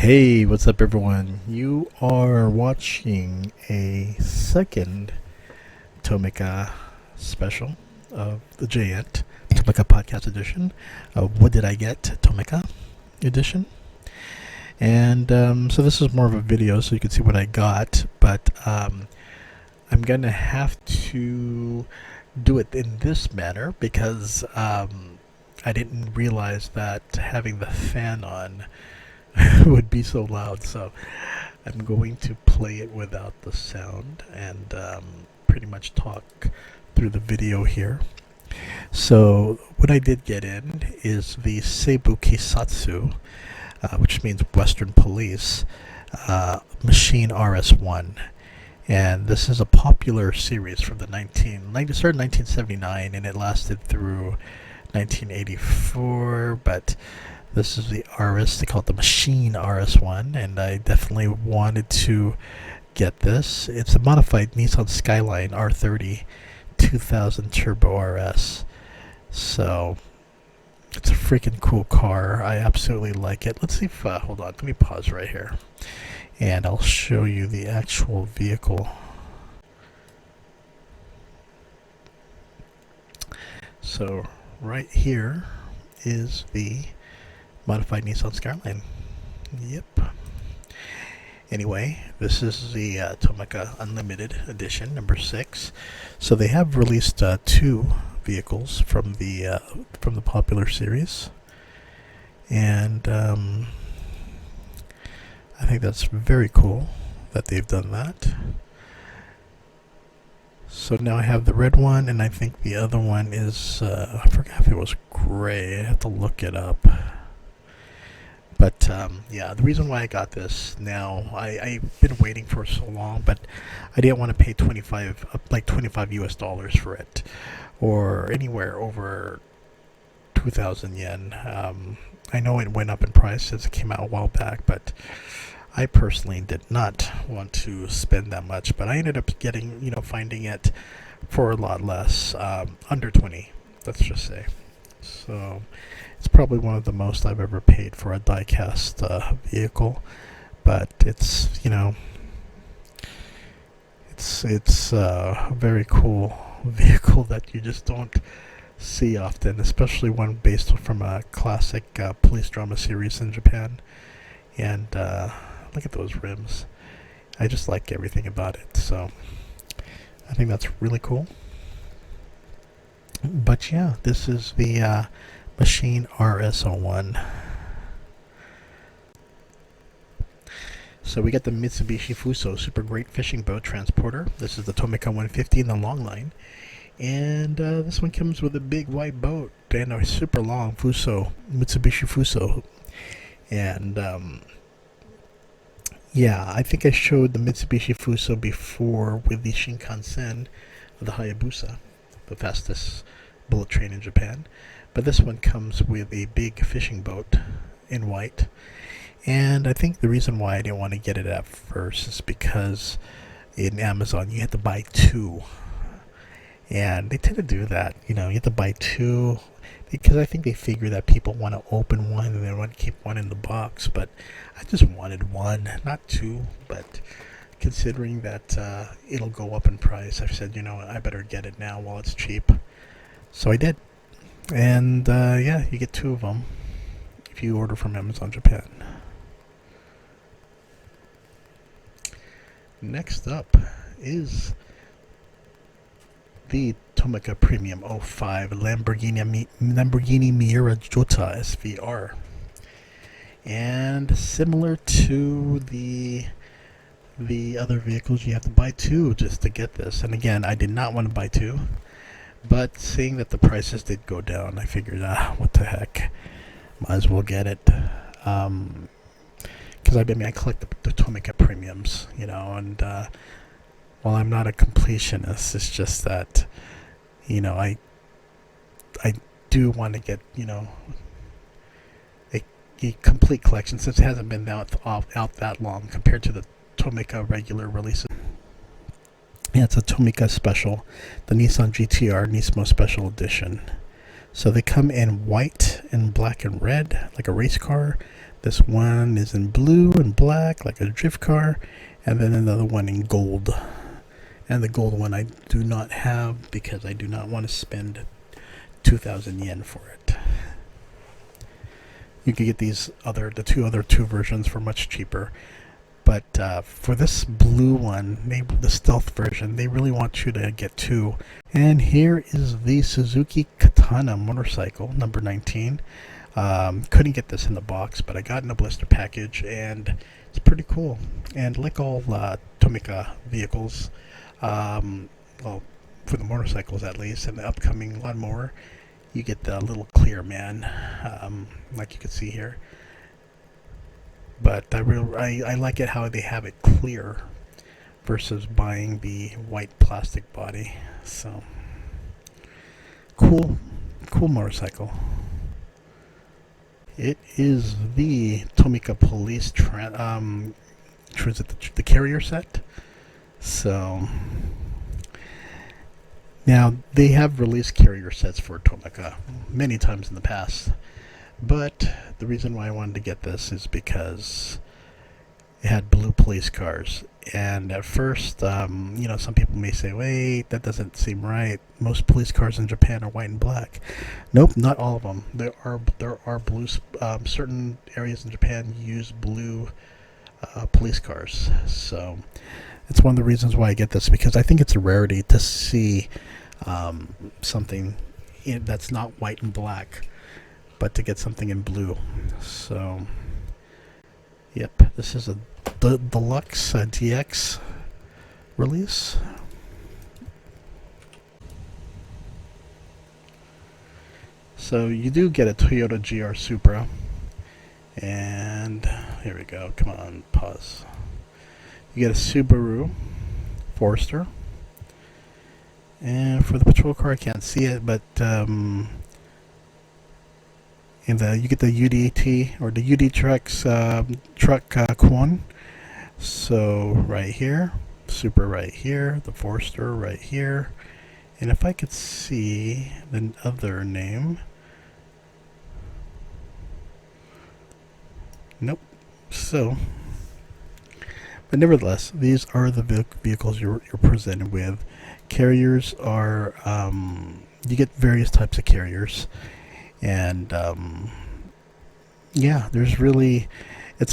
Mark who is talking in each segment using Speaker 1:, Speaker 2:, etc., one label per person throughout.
Speaker 1: Hey, what's up, everyone? You are watching a second Tomica special of the Giant Tomica Podcast Edition of What Did I Get Tomica Edition. And so this is more of a video so you can see what I got, but I'm going to have to do it in this manner because I didn't realize that having the fan on would be so loud, so I'm going to play it without the sound and pretty much talk through the video here. So what I did get in is the Seibu Keisatsu, which means Western Police, Machine RS1. And this is a popular series from the it started in 1979 and it lasted through 1984, but this is the RS, they call it the Machine RS1, and I definitely wanted to get this. It's a modified Nissan Skyline R30 2000 Turbo RS. So, it's a freaking cool car. I absolutely like it. Let's see if, hold on, let me pause right here. And I'll show you the actual vehicle. So, right here is the modified Nissan Skyline. Yep. Anyway, this is the Tomica Unlimited Edition, number 6. So they have released 2 vehicles from the popular series, and I think that's very cool that they've done that. So now I have the red one, and I think the other one is I forgot if it was gray. I have to look it up. But yeah, the reason why I got this now, I've been waiting for so long, but I didn't want to pay 25 US dollars for it, or anywhere over 2,000 yen. I know it went up in price since it came out a while back, but I personally did not want to spend that much. But I ended up finding it for a lot less, under 20, let's just say. So it's probably one of the most I've ever paid for a die-cast vehicle, but it's it's a very cool vehicle that you just don't see often, especially one based from a classic police drama series in Japan. And look at those rims. I just like everything about it, so I think that's really cool. But yeah, this is the Machine RS01. So we got the Mitsubishi Fuso Super Great Fishing Boat Transporter. This is the Tomica 150 in the long line. And this one comes with a big white boat and a super long Mitsubishi Fuso. And yeah, I think I showed the Mitsubishi Fuso before with the Shinkansen, the Hayabusa, the fastest bullet train in Japan. But this one comes with a big fishing boat in white. And I think the reason why I didn't want to get it at first is because in Amazon you have to buy 2. And they tend to do that. You have to buy 2 because I think they figure that people want to open one and they want to keep one in the box. But I just wanted 1, not 2. But considering that it'll go up in price, I said, I better get it now while it's cheap. So I did. And yeah, you get 2 of them if you order from Amazon Japan. Next up is the Tomica Premium 05 Lamborghini Miura Jota SVR. And similar to the other vehicles, you have to buy 2 just to get this. And again, I did not want to buy 2. But seeing that the prices did go down, I figured, what the heck, might as well get it. Because I collect the Tomica premiums, and while I'm not a completionist, it's just that, I do want to get, a complete collection since it hasn't been out that long compared to the Tomica regular releases. Yeah, it's a Tomica Special, the Nissan GTR Nismo Special Edition. So they come in white and black and red, like a race car. This one is in blue and black, like a drift car, and then another one in gold. And the gold one I do not have because I do not want to spend 2,000 yen for it. You can get the two versions for much cheaper. But for this blue one, the stealth version, they really want you to get two. And here is the Suzuki Katana motorcycle, number 19. Couldn't get this in the box, but I got in a blister package, and it's pretty cool. And like all Tomica vehicles, well, for the motorcycles at least, and the upcoming lawnmower, you get the little clear man, like you can see here. But I like it how they have it clear versus buying the white plastic body. So cool motorcycle. It is the Tomica Police the carrier set. So now they have released carrier sets for Tomica many times in the past. But the reason why I wanted to get this is because it had blue police cars. And at first, some people may say, wait, that doesn't seem right. Most police cars in Japan are white and black. Nope, not all of them. There are blue, certain areas in Japan use blue police cars. So it's one of the reasons why I get this, because I think it's a rarity to see something that's not white and black, but to get something in blue. So yep, this is a deluxe DX release. So you do get a Toyota GR Supra, and here we go, come on, pause. You get a Subaru Forester, and for the patrol car I can't see it, but you get the UDT or the UD trucks truck Kwon. So right here, Super right here, the Forester right here, and if I could see the other name, nope. So, but nevertheless, these are the vehicles you're presented with. Carriers are you get various types of carriers. And yeah, it's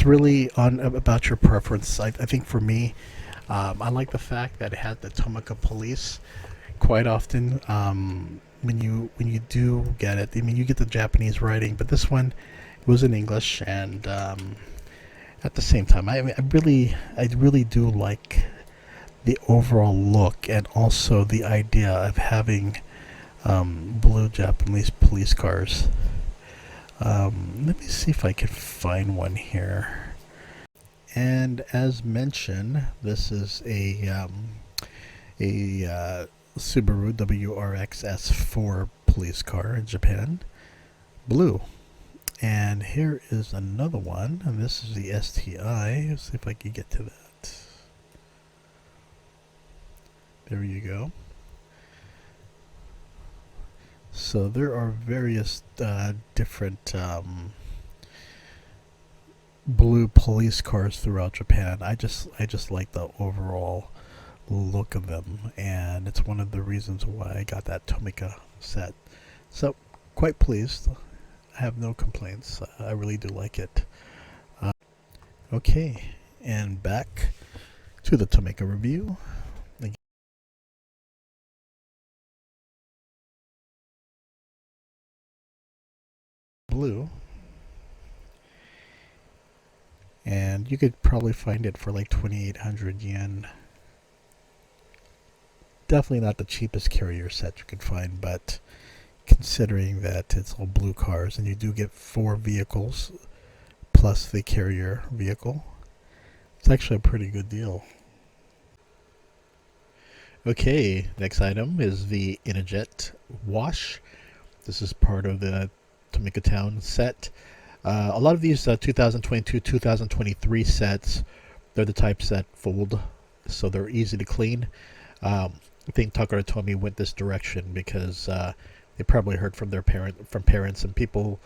Speaker 1: really on about your preference. I think for me, I like the fact that it had the Tomica Police. Quite often, when you do get it, I mean, you get the Japanese writing, but this one was in English, and at the same time, I really do like the overall look, and also the idea of having blue Japanese police cars. Let me see if I can find one here. And as mentioned, this is a Subaru WRX S4 police car in Japan, blue. And here is another one, and this is the STI. Let's see if I can get to that. There you go. So there are various different blue police cars throughout Japan. I just like the overall look of them, and it's one of the reasons why I got that Tomica set. So quite pleased. I have no complaints. I really do like it. Okay, and back to the Tomica review. Blue, and you could probably find it for like 2,800 yen. Definitely not the cheapest carrier set you could find, but considering that it's all blue cars and you do get 4 vehicles plus the carrier vehicle, it's actually a pretty good deal. Okay, next item is the Inajet wash. This is part of the Tomica Town set. A lot of these 2022-2023 sets, they're the types that fold, so they're easy to clean. I think Takara Tomy went this direction because they probably heard from parents and people,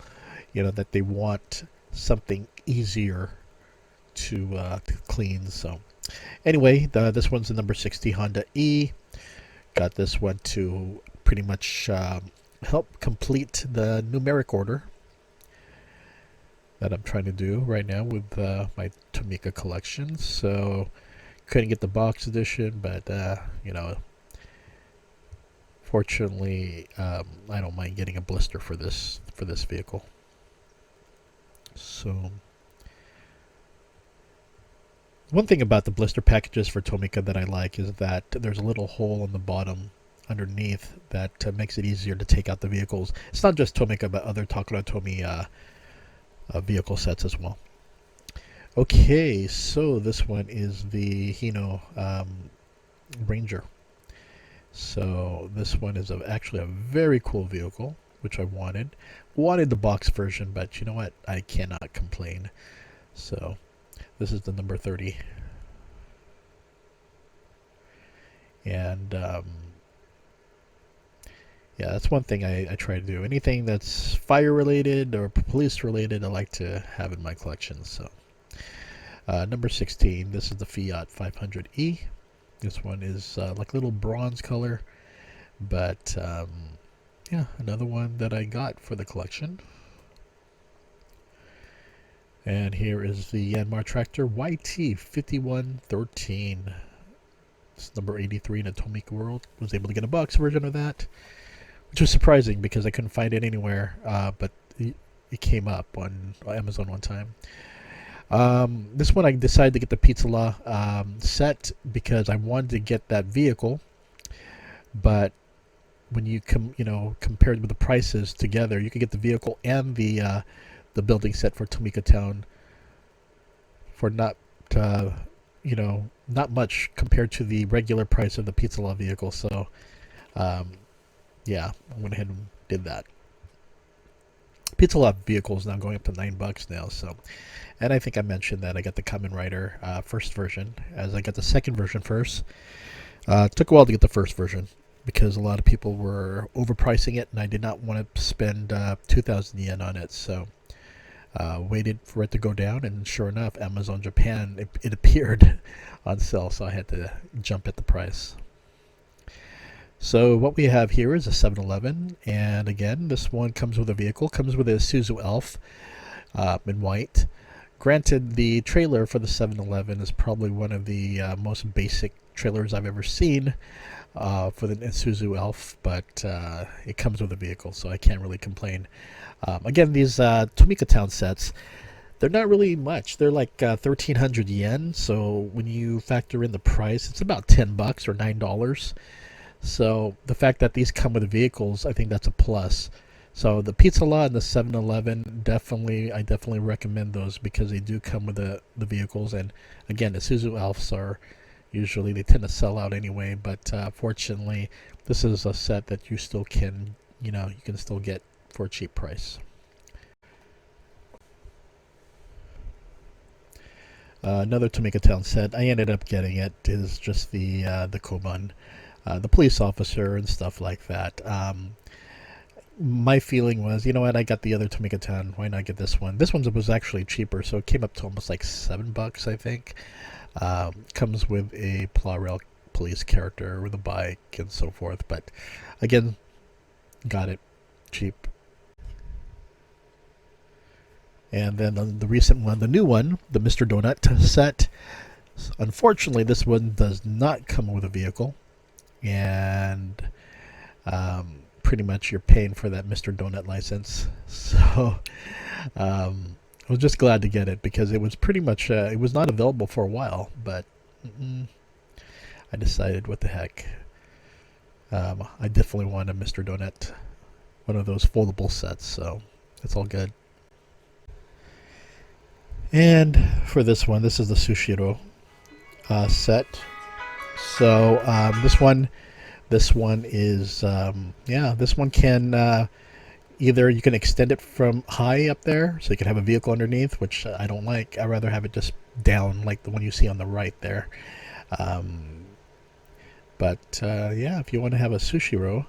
Speaker 1: that they want something easier to clean. So anyway, this one's the number 60 Honda E. Got this one to pretty much help complete the numeric order that I'm trying to do right now with my Tomica collection. So couldn't get the box edition, but fortunately, I don't mind getting a blister for this vehicle. So one thing about the blister packages for Tomica that I like is that there's a little hole in the bottom underneath that makes it easier to take out the vehicles. It's not just Tomica, but other Takara Tomy vehicle sets as well. Okay, so this one is the Hino Ranger. So this one is actually a very cool vehicle, which I wanted. Wanted the box version, but you know what? I cannot complain. So this is the number 30. And yeah, that's one thing I try to do. Anything that's fire related or police related, I like to have in my collection. So number 16, this is the Fiat 500e. This one is like a little bronze color, but yeah, another one that I got for the collection. And here is the Yanmar Tractor YT 5113. It's number 83 in a Tomica world. Was able to get a box version of that, which was surprising because I couldn't find it anywhere, but it came up on Amazon one time. This one I decided to get the Pizza Law set because I wanted to get that vehicle, but when you compared with the prices together, you could get the vehicle and the building set for Tomica Town for not much compared to the regular price of the Pizza Law vehicle. So yeah, I went ahead and did that. Pizza Law vehicle is now going up to $9 now. So, and I think I mentioned that I got the Kamen Rider first version, as I got the second version first. It took a while to get the first version because a lot of people were overpricing it, and I did not want to spend 2,000 yen on it. So waited for it to go down, and sure enough, Amazon Japan, it appeared on sale, so I had to jump at the price. So what we have here is a 7-Eleven, and again, this one comes with a vehicle, comes with a Isuzu Elf in white. Granted, the trailer for the 7-Eleven is probably one of the most basic trailers I've ever seen for the Isuzu Elf, but it comes with a vehicle, so I can't really complain. Again, these Tomica Town sets, they're not really much. They're like 1,300 yen, so when you factor in the price, it's about $10 or $9. So the fact that these come with vehicles, I think that's a plus. So the Pizza Law and the 7-Eleven, I definitely recommend those because they do come with the vehicles. And again, the Isuzu Alphs are usually, they tend to sell out anyway, but fortunately, this is a set that you still can, you can still get for a cheap price. Another Tomica Town set, I ended up getting it, is just the Koban. The police officer and stuff like that. My feeling was, you know what, I got the other Tomica Town, why not get this one? This one was actually cheaper, so it came up to almost like $7, I think. Comes with a Plarail police character with a bike and so forth, but again, got it cheap. And then the recent one, the new one, the Mr. Donut set. Unfortunately, this one does not come with a vehicle. And pretty much you're paying for that Mr. Donut license. So I was just glad to get it because it was pretty much, it was not available for a while, but I decided, what the heck. I definitely want a Mr. Donut, one of those foldable sets, so it's all good. And for this one, this is the Sushiro set. So this one is this one can either you can extend it from high up there, so you can have a vehicle underneath, which I don't like. I'd rather have it just down, like the one you see on the right there. But yeah, if you want to have a Sushiro,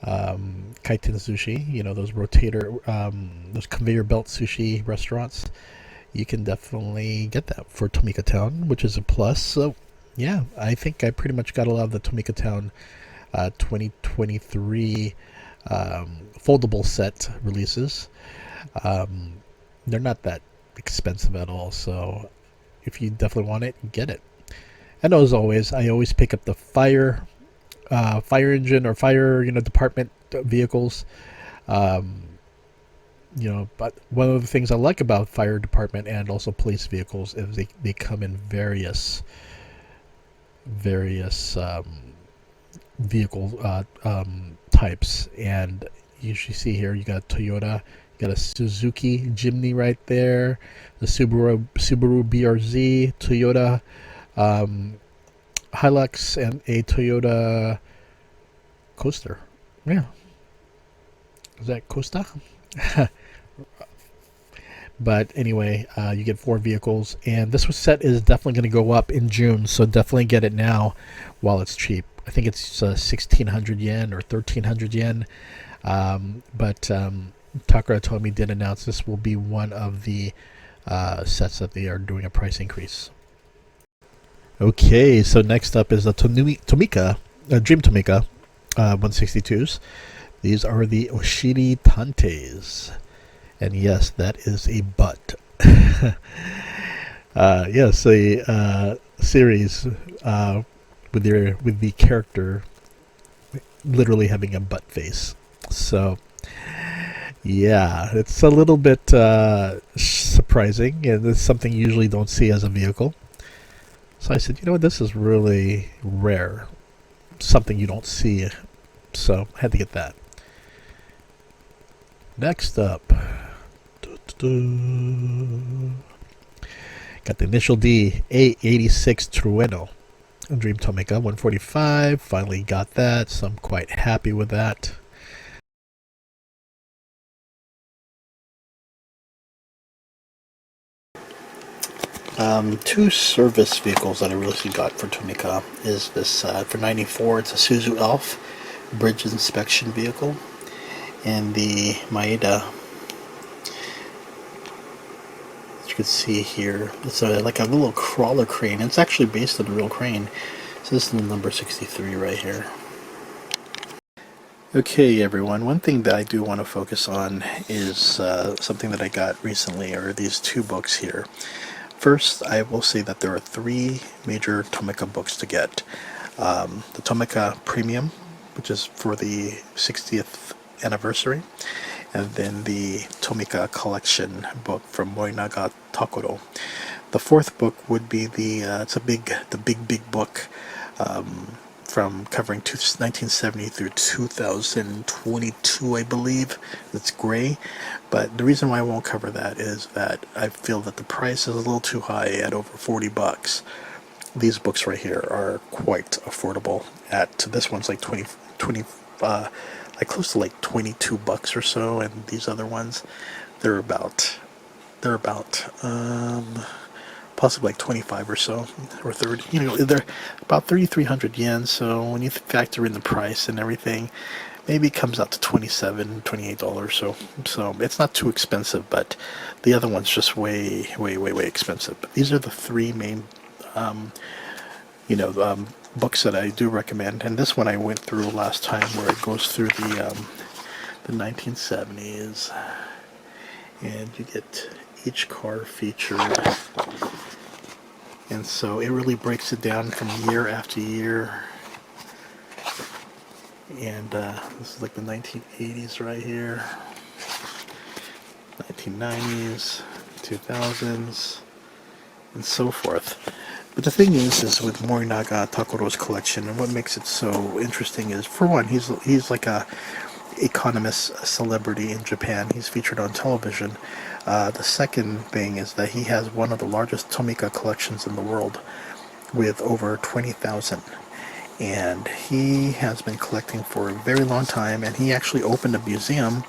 Speaker 1: Kaiten Sushi, those rotator, those conveyor belt sushi restaurants. You can definitely get that for Tomica Town, which is a plus. So, yeah, I think I pretty much got a lot of the Tomica Town 2023 foldable set releases. Um, they're not that expensive at all, so if you definitely want it, get it. And as always, I always pick up the fire engine or fire department vehicles. Um, but one of the things I like about fire department and also police vehicles is they come in various vehicle types. And you should see here, you got a Toyota, you got a Suzuki Jimny right there, the Subaru BRZ, Toyota Hilux, and a Toyota Coaster. Yeah, is that Costa? But anyway, you get 4 vehicles, and this set is definitely going to go up in June, so definitely get it now while it's cheap. I think it's 1,600 yen or 1,300 yen. But Takara Tomy did announce this will be one of the sets that they are doing a price increase. Okay, so next up is the Tomica, Dream Tomica 162s. These are the Oshiri Tantes. And yes, that is a butt. Yes, a series with the character literally having a butt face. So, yeah, it's a little bit surprising, and it's something you usually don't see as a vehicle. So I said, you know what, this is really rare. Something you don't see. So I had to get that. Next up, got the initial D, A86 Trueno. Dream Tomica 145. Finally got that, so I'm quite happy with that. Two service vehicles that I recently got for Tomica is this for 94. It's a Suzu Elf bridge inspection vehicle, and the Maeda. As you can see here, it's like a little crawler crane. It's actually based on a real crane. So this is the number 63 right here. Okay, everyone, one thing that I do want to focus on is something that I got recently, are these 2 books here. First, I will say that there are 3 major Tomica books to get. The Tomica Premium, which is for the 60th anniversary, and then the Tomica Collection book from Morinaga Takoro. The 4th book would be the big book from covering 1970 through 2022, I believe. It's gray, but the reason why I won't cover that is that I feel that the price is a little too high at over 40 bucks. These books right here are quite affordable. This one's like 20 like close to like 22 bucks or so, and these other ones, they're about possibly like 25 or so, or 30. They're about 3,300 yen. So when you factor in the price and everything, maybe it comes out to $27, $28. So it's not too expensive, but the other one's just way expensive. But these are the 3 main, books that I do recommend. And this one I went through last time, where it goes through the 1970s, and you get each car featured. And so it really breaks it down from year after year. And this is like the 1980s right here, 1990s, 2000s, and so forth. But the thing is with Morinaga Takoro's collection, and what makes it so interesting is, for one, he's like a economist, a celebrity in Japan. He's featured on television. The second thing is that he has one of the largest Tomica collections in the world, with over 20,000. And he has been collecting for a very long time, and he actually opened a museum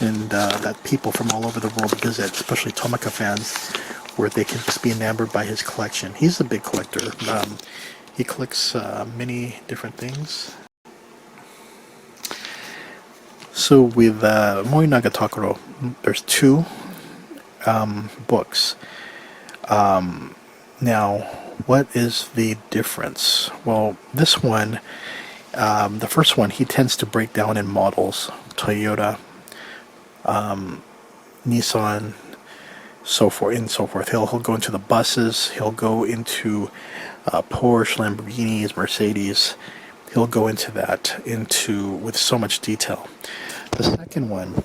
Speaker 1: and that people from all over the world visit, especially Tomica fans, where they can just be enamored by his collection. He's a big collector. He collects many different things. So with Morinaga Takuro, there's two books. Now, what is the difference? Well, this one, the first one, he tends to break down in models: Toyota, Nissan, so forth and so forth. He'll go into the buses. He'll go into Porsche, Lamborghinis, Mercedes. He'll go into that with so much detail. The second one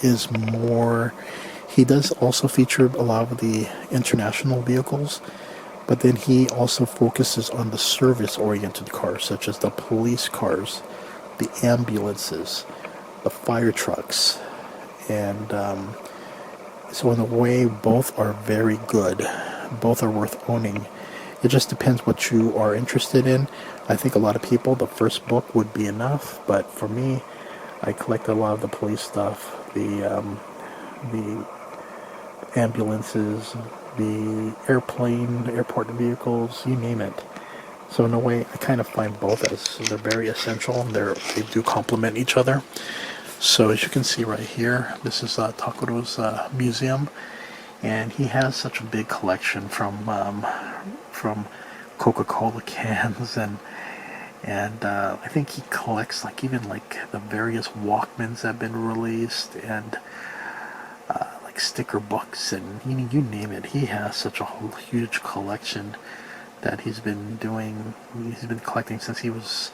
Speaker 1: is more. He does also feature a lot of the international vehicles, but then he also focuses on the service-oriented cars, such as the police cars, the ambulances, the fire trucks, and so in a way, both are very good. Both are worth owning. It just depends what you are interested in. I think a lot of people, the first book would be enough, but for me, I collect a lot of the police stuff, the ambulances, the airport vehicles, you name it. So in a way, I kind of find both as they're very essential. They do complement each other. So as you can see right here, this is Takuro's museum, and he has such a big collection from Coca-Cola cans and I think he collects even the various Walkmans that have been released, and like sticker books, and you name it. He has such a whole huge collection that he's been collecting since he was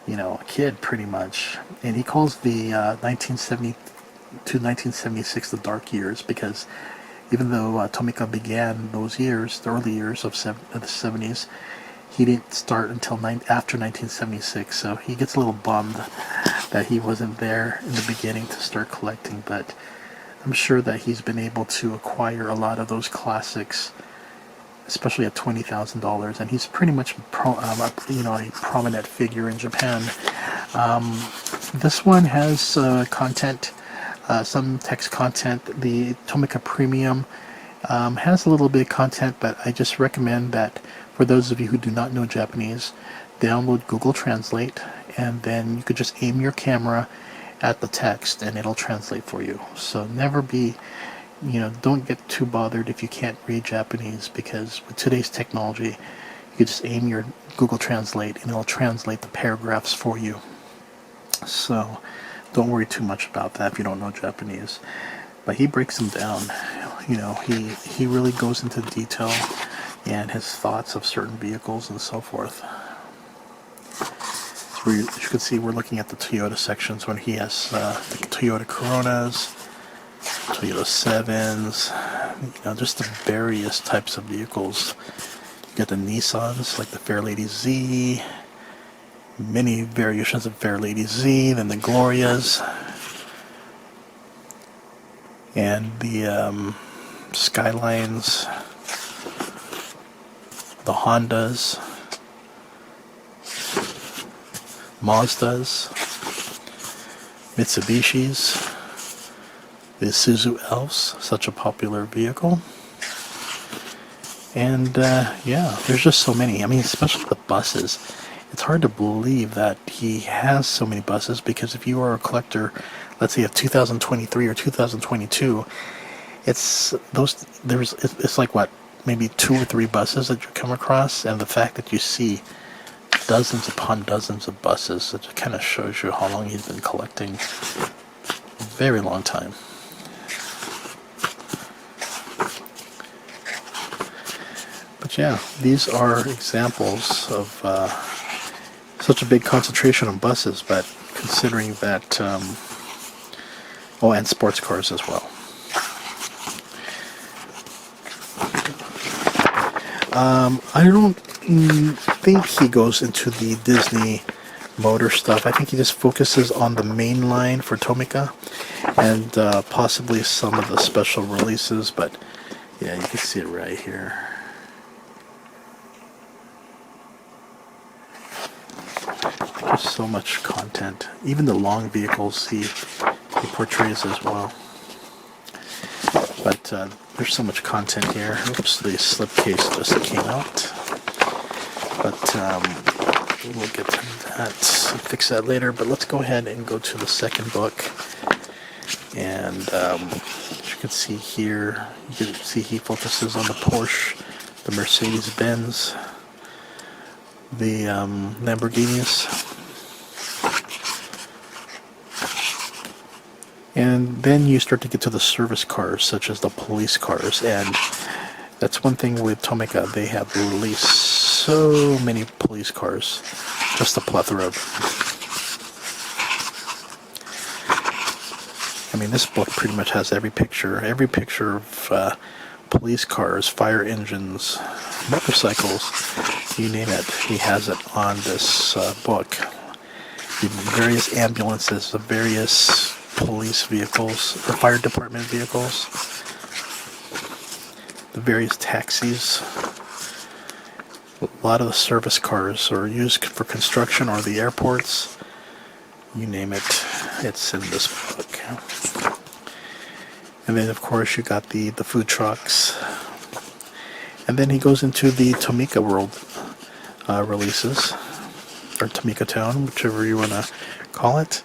Speaker 1: a kid, pretty much. And he calls the 1970 to 1976 the dark years, because even though Tomica began those years, the early years of the 70s, he didn't start until after 1976, so he gets a little bummed that he wasn't there in the beginning to start collecting, but I'm sure that he's been able to acquire a lot of those classics, especially at $20,000, and he's pretty much a prominent figure in Japan. This one has content, some text content. The Tomica Premium has a little bit of content, but I just recommend that for those of you who do not know Japanese, download Google Translate, and then you could just aim your camera at the text and it'll translate for you. So never be don't get too bothered if you can't read Japanese, because with today's technology, you can just aim your Google Translate and it'll translate the paragraphs for you. So don't worry too much about that if you don't know Japanese. But he breaks them down. He really goes into detail and his thoughts of certain vehicles and so forth. So as you can see, we're looking at the Toyota sections when he has the Toyota Coronas, Toyota 7s, just the various types of vehicles. You got the Nissans, like the Fairlady Z, many variations of Fairlady Z, then the Glorias, and the Skylines, the Hondas, Mazdas, Mitsubishis, the Isuzu Elves, such a popular vehicle. And yeah, there's just so many. I mean, especially the buses. It's hard to believe that he has so many buses, because if you are a collector, let's say of 2023 or 2022, it's like what, maybe 2 or 3 buses that you come across, and the fact that you see dozens upon dozens of buses, it just kind of shows you how long he's been collecting. A very long time. But yeah, these are examples of such a big concentration on buses, but considering that, oh, and sports cars as well. I don't think he goes into the Disney motor stuff. I think he just focuses on the main line for Tomica and possibly some of the special releases, but yeah, you can see it right here. There's so much content. Even the long vehicles he portrays as well. But there's so much content here. Oops, the slipcase just came out. But we'll get to that, fix that later, but let's go ahead and go to the second book. And as you can see here, you can see he focuses on the Porsche, the Mercedes-Benz, the Lamborghinis, and then you start to get to the service cars, such as the police cars. And that's one thing with Tomica, they have released so many police cars, just a plethora of them. I mean, this book pretty much has every picture of police cars, fire engines, motorcycles, you name it, he has it on this book. The various ambulances, the various police vehicles, the fire department vehicles, the various taxis. A lot of the service cars are used for construction or the airports. You name it, it's in this book. And then of course you got the food trucks. And then he goes into the Tomica world releases, or Tomica Town, whichever you want to call it.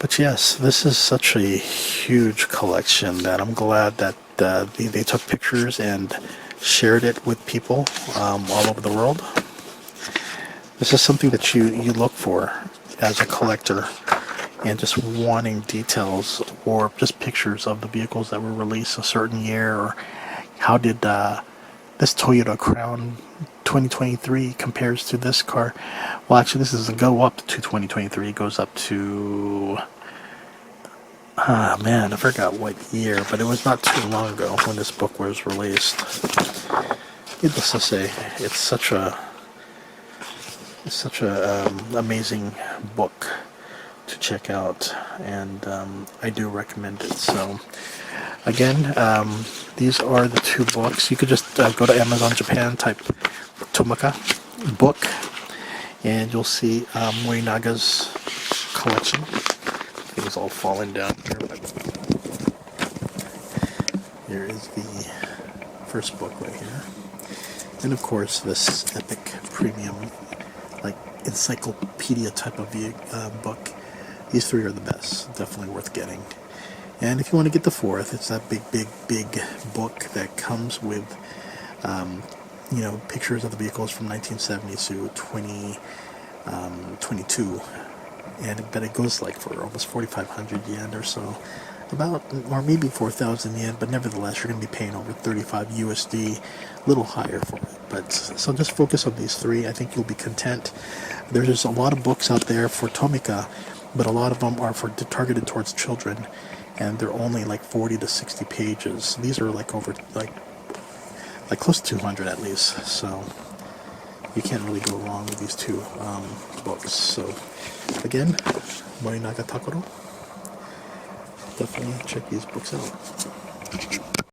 Speaker 1: But yes, this is such a huge collection that I'm glad that they took pictures and shared it with people all over the world. This is something that you look for as a collector, and just wanting details or just pictures of the vehicles that were released a certain year, or how did this Toyota Crown 2023 compares to this car. Well, actually, this doesn't go up to 2023. It goes up to, man, I forgot what year, but it was not too long ago when this book was released. Needless to say, it's such a amazing book to check out, and I do recommend it. So again, these are the two books. You could just go to Amazon Japan, type Tomica book, and you'll see Morinaga's collection. It was all falling down here, but here is the first book right here. And of course this epic premium, like encyclopedia type of book. These three are the best, definitely worth getting. And if you want to get the fourth, it's that big book that comes with you know, pictures of the vehicles from 1970 to 2022, but it goes like for almost 4,500 yen or so, about, or maybe 4,000 yen, but nevertheless you're going to be paying over 35 USD, a little higher for it. But so just focus on these three. I think you'll be content. There's a lot of books out there for Tomica, but a lot of them are targeted towards children, and they're only like 40 to 60 pages. These are like over like close to 200 at least, so you can't really go wrong with these two books. So again, Morinaga Takoro, definitely check these books out.